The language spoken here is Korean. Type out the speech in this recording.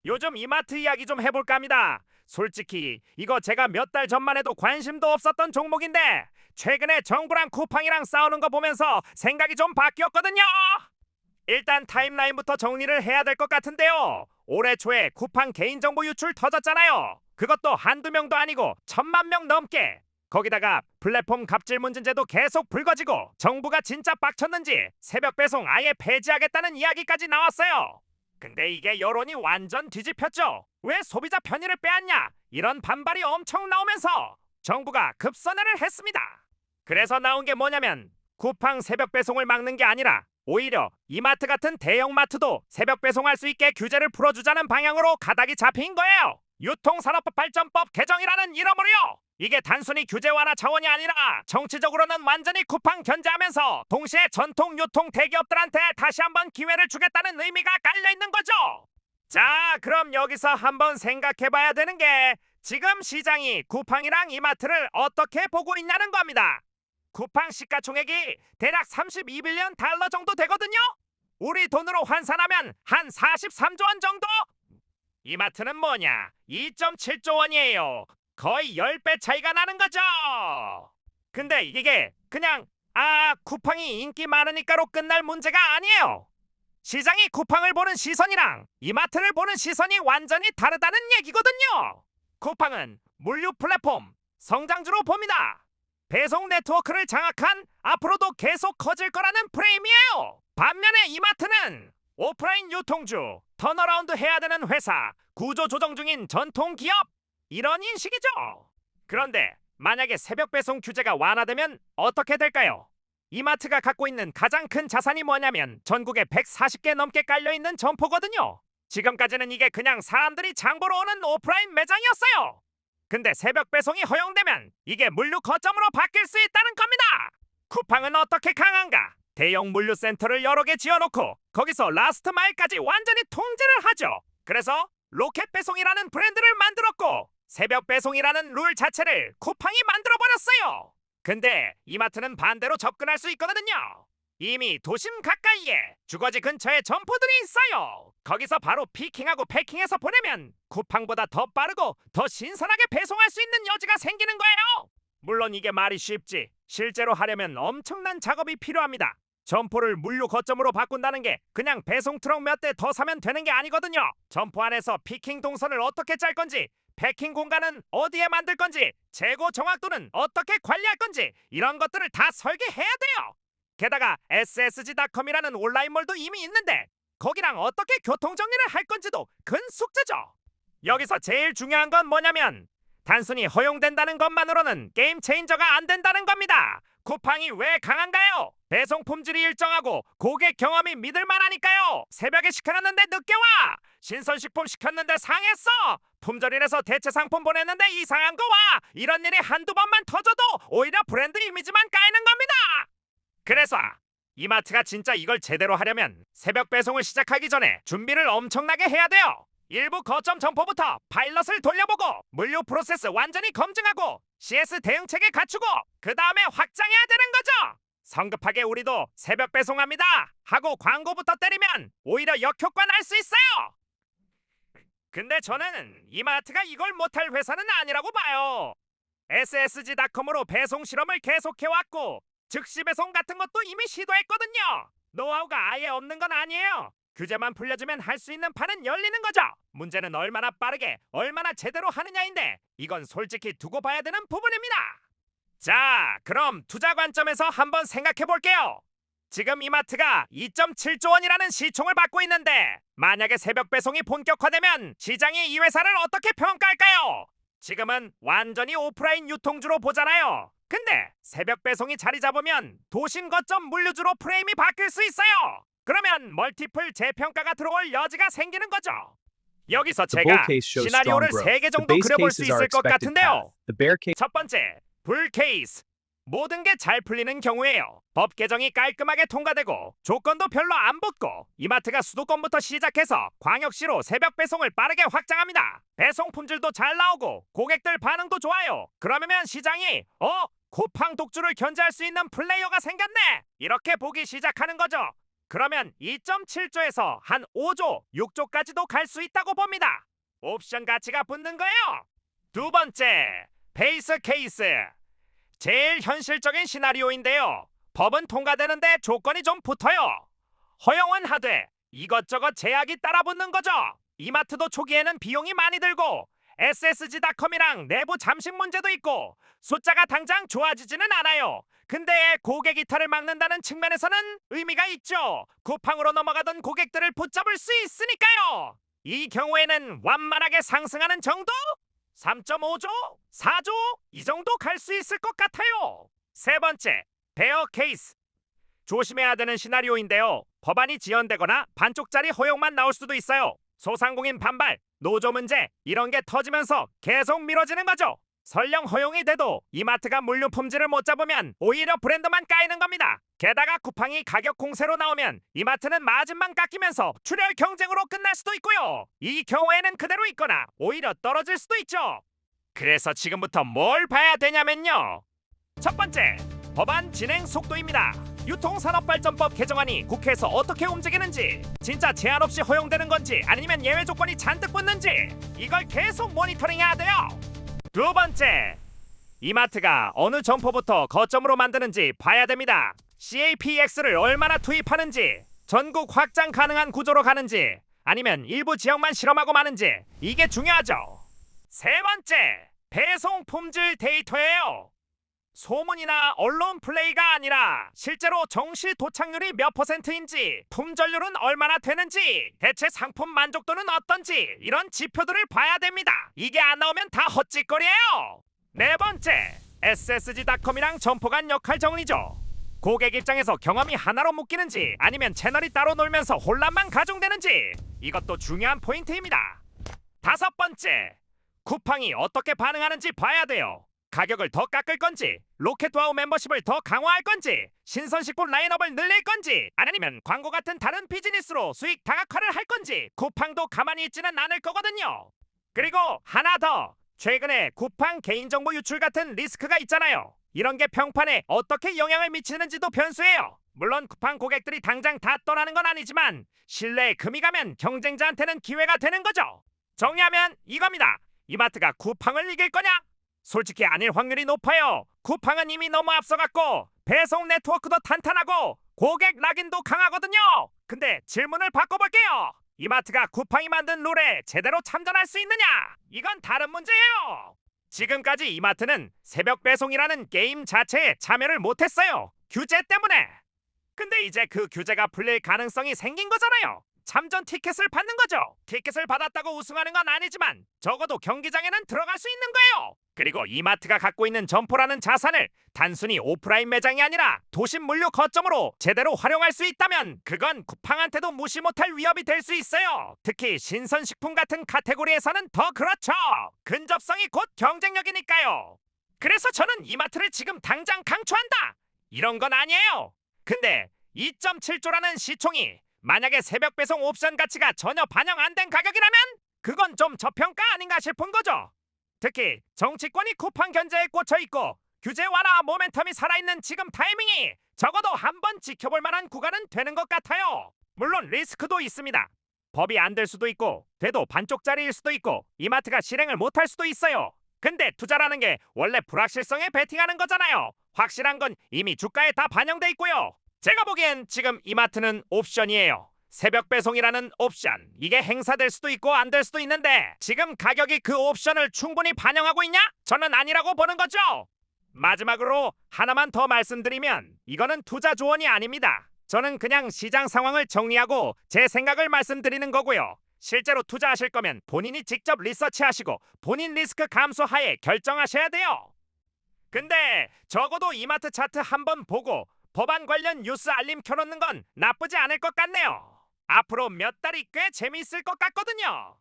요즘 이마트 이야기 좀 해볼까 합니다. 솔직히 이거 제가 몇 달 전만 해도 관심도 없었던 종목인데 최근에 정부랑 쿠팡이랑 싸우는 거 보면서 생각이 좀 바뀌었거든요. 일단 타임라인부터 정리를 해야 될 것 같은데요. 올해 초에 쿠팡 개인정보 유출 터졌잖아요. 그것도 한두 명도 아니고 1,000만 명 넘게. 거기다가 플랫폼 갑질 문제도 계속 불거지고 정부가 진짜 빡쳤는지 새벽 배송 아예 폐지하겠다는 이야기까지 나왔어요. 근데 이게 여론이 완전 뒤집혔죠. 왜 소비자 편의를 빼앗냐? 이런 반발이 엄청 나오면서 정부가 급선회를 했습니다. 그래서 나온 게 뭐냐면 쿠팡 새벽 배송을 막는 게 아니라 오히려 이마트 같은 대형마트도 새벽 배송할 수 있게 규제를 풀어주자는 방향으로 가닥이 잡힌 거예요. 유통산업법 발전법 개정이라는 이름으로요. 이게 단순히 규제 완화 차원이 아니라 정치적으로는 완전히 쿠팡 견제하면서 동시에 전통 유통 대기업들한테 다시 한번 기회를 주겠다는 의미가 깔려 있는 거죠. 자, 그럼 여기서 한번 생각해봐야 되는 게 지금 시장이 쿠팡이랑 이마트를 어떻게 보고 있냐는 겁니다. 쿠팡 시가총액이 대략 32빌리언 달러 정도 되거든요. 우리 돈으로 환산하면 한 43조 원 정도? 이마트는 뭐냐? 2.7조 원이에요. 거의 10배 차이가 나는 거죠. 근데 이게 그냥 쿠팡이 인기 많으니까로 끝날 문제가 아니에요. 시장이 쿠팡을 보는 시선이랑 이마트를 보는 시선이 완전히 다르다는 얘기거든요. 쿠팡은 물류 플랫폼 성장주로 봅니다. 배송 네트워크를 장악한 앞으로도 계속 커질 거라는 프레임이에요. 반면에 이마트는 오프라인 유통주, 턴어라운드 해야 되는 회사, 구조 조정 중인 전통 기업 이런 인식이죠. 그런데 만약에 새벽 배송 규제가 완화되면 어떻게 될까요? 이마트가 갖고 있는 가장 큰 자산이 뭐냐면 전국에 140개 넘게 깔려있는 점포거든요. 지금까지는 이게 그냥 사람들이 장 보러 오는 오프라인 매장이었어요. 근데 새벽 배송이 허용되면 이게 물류 거점으로 바뀔 수 있다는 겁니다. 쿠팡은 어떻게 강한가? 대형 물류센터를 여러 개 지어놓고 거기서 라스트 마일까지 완전히 통제를 하죠. 그래서 로켓 배송이라는 브랜드를 만들었고 새벽 배송이라는 룰 자체를 쿠팡이 만들어버렸어요. 근데 이마트는 반대로 접근할 수 있거든요. 이미 도심 가까이에 주거지 근처에 점포들이 있어요. 거기서 바로 피킹하고 패킹해서 보내면 쿠팡보다 더 빠르고 더 신선하게 배송할 수 있는 여지가 생기는 거예요. 물론 이게 말이 쉽지 실제로 하려면 엄청난 작업이 필요합니다. 점포를 물류 거점으로 바꾼다는 게 그냥 배송 트럭 몇 대 더 사면 되는 게 아니거든요. 점포 안에서 피킹 동선을 어떻게 짤 건지, 패킹 공간은 어디에 만들 건지, 재고 정확도는 어떻게 관리할 건지 이런 것들을 다 설계해야 돼요. 게다가 SSG닷컴이라는 온라인몰도 이미 있는데 거기랑 어떻게 교통정리를 할 건지도 큰 숙제죠. 여기서 제일 중요한 건 뭐냐면 단순히 허용된다는 것만으로는 게임 체인저가 안 된다는 겁니다. 쿠팡이 왜 강한가요? 배송 품질이 일정하고 고객 경험이 믿을만하니까요. 새벽에 시켜놨는데 늦게 와. 신선식품 시켰는데 상했어. 품절이라서 대체 상품 보냈는데 이상한 거 와. 이런 일이 한두 번만 터져도 오히려 브랜드 이미지만 까이는 겁니다. 그래서 이마트가 진짜 이걸 제대로 하려면 새벽 배송을 시작하기 전에 준비를 엄청나게 해야 돼요. 일부 거점 점포부터 파일럿을 돌려보고 물류 프로세스 완전히 검증하고 CS 대응 체계 갖추고 그 다음에 확장해야 되는 거죠. 성급하게 우리도 새벽 배송합니다 하고 광고부터 때리면 오히려 역효과 날 수 있어요. 근데 저는 이마트가 이걸 못할 회사는 아니라고 봐요. SSG닷컴으로 배송 실험을 계속해왔고 즉시 배송 같은 것도 이미 시도했거든요. 노하우가 아예 없는 건 아니에요. 규제만 풀려주면 할 수 있는 판은 열리는 거죠. 문제는 얼마나 빠르게 얼마나 제대로 하느냐인데 이건 솔직히 두고 봐야 되는 부분입니다. 자, 그럼 투자 관점에서 한번 생각해 볼게요. 지금 이마트가 2.7조 원이라는 시총을 받고 있는데 만약에 새벽 배송이 본격화되면 시장이 이 회사를 어떻게 평가할까요? 지금은 완전히 오프라인 유통주로 보잖아요. 근데 새벽 배송이 자리 잡으면 도심 거점 물류주로 프레임이 바뀔 수 있어요. 그러면 멀티플 재평가가 들어올 여지가 생기는 거죠. 여기서 The bull 제가 case shows 시나리오를 strong growth. 3개 The 정도 base 그려볼 수 cases are 있을 것 expected path. 같은데요. The bear case 첫 번째, 불 케이스. 모든 게 잘 풀리는 경우에요. 법 개정이 깔끔하게 통과되고 조건도 별로 안 붙고 이마트가 수도권부터 시작해서 광역시로 새벽 배송을 빠르게 확장합니다. 배송 품질도 잘 나오고 고객들 반응도 좋아요. 그러면 시장이 쿠팡 독주를 견제할 수 있는 플레이어가 생겼네. 이렇게 보기 시작하는 거죠. 그러면 2.7조에서 한 5조, 6조까지도 갈 수 있다고 봅니다. 옵션 가치가 붙는 거예요. 두 번째, 베이스 케이스. 제일 현실적인 시나리오인데요. 법은 통과되는데 조건이 좀 붙어요. 허용은 하되 이것저것 제약이 따라붙는 거죠. 이마트도 초기에는 비용이 많이 들고 SSG닷컴이랑 내부 잠식 문제도 있고 숫자가 당장 좋아지지는 않아요. 근데 고객 이탈을 막는다는 측면에서는 의미가 있죠. 쿠팡으로 넘어가던 고객들을 붙잡을 수 있으니까요. 이 경우에는 완만하게 상승하는 정도? 3.5조? 4조? 이 정도 갈 수 있을 것 같아요. 세 번째, 베어 케이스. 조심해야 되는 시나리오인데요. 법안이 지연되거나 반쪽짜리 허용만 나올 수도 있어요. 소상공인 반발, 노조 문제 이런 게 터지면서 계속 미뤄지는 거죠. 설령 허용이 돼도 이마트가 물류 품질을 못 잡으면 오히려 브랜드만 까이는 겁니다. 게다가 쿠팡이 가격 공세로 나오면 이마트는 마진만 깎이면서 출혈 경쟁으로 끝날 수도 있고요. 이 경우에는 그대로 있거나 오히려 떨어질 수도 있죠. 그래서 지금부터 뭘 봐야 되냐면요. 첫 번째, 법안 진행 속도입니다. 유통산업발전법 개정안이 국회에서 어떻게 움직이는지, 진짜 제한 없이 허용되는 건지 아니면 예외 조건이 잔뜩 붙는지 이걸 계속 모니터링해야 돼요. 두 번째, 이마트가 어느 점포부터 거점으로 만드는지 봐야 됩니다. CAPX를 얼마나 투입하는지, 전국 확장 가능한 구조로 가는지 아니면 일부 지역만 실험하고 마는지 이게 중요하죠. 세 번째, 배송 품질 데이터예요. 소문이나 언론 플레이가 아니라 실제로 정시 도착률이 몇 %인지, 품절률은 얼마나 되는지, 대체 상품 만족도는 어떤지 이런 지표들을 봐야 됩니다. 이게 안 나오면 다 헛짓거리예요. 네 번째, SSG닷컴이랑 점포 간 역할 정리죠. 고객 입장에서 경험이 하나로 묶이는지 아니면 채널이 따로 놀면서 혼란만 가중되는지 이것도 중요한 포인트입니다. 다섯 번째, 쿠팡이 어떻게 반응하는지 봐야 돼요. 가격을 더 깎을 건지, 로켓와우 멤버십을 더 강화할 건지, 신선식품 라인업을 늘릴 건지, 아니면 광고 같은 다른 비즈니스로 수익 다각화를 할 건지 쿠팡도 가만히 있지는 않을 거거든요. 그리고 하나 더, 최근에 쿠팡 개인정보 유출 같은 리스크가 있잖아요. 이런 게 평판에 어떻게 영향을 미치는지도 변수예요. 물론 쿠팡 고객들이 당장 다 떠나는 건 아니지만 신뢰에 금이 가면 경쟁자한테는 기회가 되는 거죠. 정리하면 이겁니다. 이마트가 쿠팡을 이길 거냐? 솔직히 아닐 확률이 높아요. 쿠팡은 이미 너무 앞서갔고 배송 네트워크도 탄탄하고 고객 락인도 강하거든요. 근데 질문을 바꿔볼게요. 이마트가 쿠팡이 만든 룰에 제대로 참전할 수 있느냐? 이건 다른 문제예요. 지금까지 이마트는 새벽 배송이라는 게임 자체에 참여를 못했어요. 규제 때문에. 근데 이제 그 규제가 풀릴 가능성이 생긴 거잖아요. 참전 티켓을 받는 거죠. 티켓을 받았다고 우승하는 건 아니지만 적어도 경기장에는 들어갈 수 있는 거예요. 그리고 이마트가 갖고 있는 점포라는 자산을 단순히 오프라인 매장이 아니라 도심 물류 거점으로 제대로 활용할 수 있다면 그건 쿠팡한테도 무시 못할 위협이 될 수 있어요. 특히 신선식품 같은 카테고리에서는 더 그렇죠. 근접성이 곧 경쟁력이니까요. 그래서 저는 이마트를 지금 당장 강추한다. 이런 건 아니에요. 근데 2.7조라는 시총이 만약에 새벽 배송 옵션 가치가 전혀 반영 안 된 가격이라면 그건 좀 저평가 아닌가 싶은 거죠. 특히 정치권이 쿠팡 견제에 꽂혀 있고 규제 완화 모멘텀이 살아있는 지금 타이밍이 적어도 한번 지켜볼 만한 구간은 되는 것 같아요. 물론 리스크도 있습니다. 법이 안 될 수도 있고 돼도 반쪽짜리일 수도 있고 이마트가 실행을 못할 수도 있어요. 근데 투자라는 게 원래 불확실성에 베팅하는 거잖아요. 확실한 건 이미 주가에 다 반영돼 있고요. 제가 보기엔 지금 이마트는 옵션이에요. 새벽 배송이라는 옵션, 이게 행사될 수도 있고 안 될 수도 있는데 지금 가격이 그 옵션을 충분히 반영하고 있냐? 저는 아니라고 보는 거죠. 마지막으로 하나만 더 말씀드리면 이거는 투자 조언이 아닙니다. 저는 그냥 시장 상황을 정리하고 제 생각을 말씀드리는 거고요. 실제로 투자하실 거면 본인이 직접 리서치하시고 본인 리스크 감수하에 결정하셔야 돼요. 근데 적어도 이마트 차트 한번 보고 법안 관련 뉴스 알림 켜놓는 건 나쁘지 않을 것 같네요. 앞으로 몇 달이 꽤 재미있을 것 같거든요.